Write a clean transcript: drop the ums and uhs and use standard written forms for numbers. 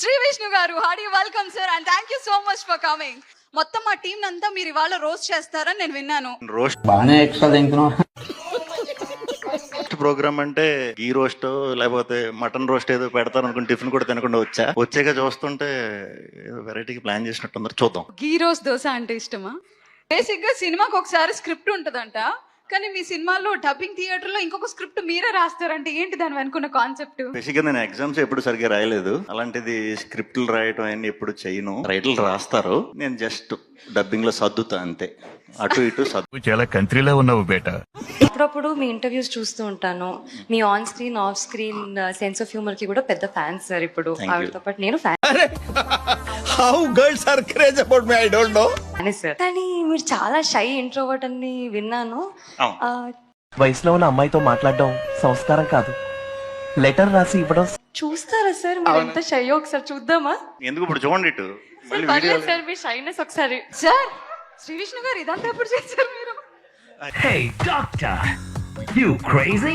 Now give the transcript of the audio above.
శ్రీ విష్ణు గారు, Hardy welcome sir and thank you so much for coming. మొత్తం మా team అంతా మీరు ఇవాళ రోస్ట్ చేస్తారని నేను విన్నాను. రోస్ట్ బాగానే ఎక్స్ట్రా తింటున్నావు. ప్రోగ్రామ్ అంటే గీ రోస్ట్ లేకపోతే మటన్ రోస్ట్ ఏదో పెడతారు అనుకుని టిఫిన్ కూడా తినకుండా వచ్చాక చూస్తుంటే వెరైటీకి ప్లాన్ చేసినట్టు చూద్దాం. గీ రోస్ దోశ అంటే ఇష్టమా? బేసిక్ గా సినిమాకి ఒకసారి స్క్రిప్ట్ ఉంటదంట, కానీ మీ సినిమాలో డబ్బింగ్ థియేటర్ లో ఇంకొక స్క్రిప్ట్ మీరే రాస్తారంటే ఏంటి దాని వెనుకున్న కాన్సెప్ట్? బేసిక్ గా నేను ఎగ్జామ్స్ ఎప్పుడు సరిగ్గా రాయలేదు, అలాంటిది స్క్రిప్ట్లు రాయటం అన్ని ఎప్పుడు చేయను. రైటర్లు రాస్తారు, నేను జస్ట్ డబ్బింగ్ లో సర్దుతా అంతే, అటు ఇటు సర్దు. చాలా కంట్రీలో ఉన్నావు బేటా. అప్పుడప్పుడు మీ ఇంటర్వ్యూస్ చూస్తూ ఉంటాను. మీ on screen off screen sense of humour కి కూడా పెద్ద ఫ్యాన్ సార్. ఇప్పుడు Thank you. ఆవిడతో పాటు నేను fan how girls are craze about me I don't know. Sir. కానీ మీరు చాలా షై ఇంట్రోవర్ట్ అని విన్నాను. అవును. ఆ, వయసులో ఉన్న అమ్మాయితో మాట్లాడడం సంస్కారం కాదు, లెటర్ రాసి ఇవ్వడం. చూస్తారా సార్ మీరు ఎంత షై? ఒకసారి చూద్దామా? ఎందుకు ఇప్పుడు చూడండి ఇటు మళ్ళీ వీడియో. పర్లేదు సార్, మీ షైనెస్ ఒకసారి. సార్, శ్రీ విష్ణు గారు ఇదంతా ఎప్పుడు చేశారు మీరు? Hey, doctor! You crazy?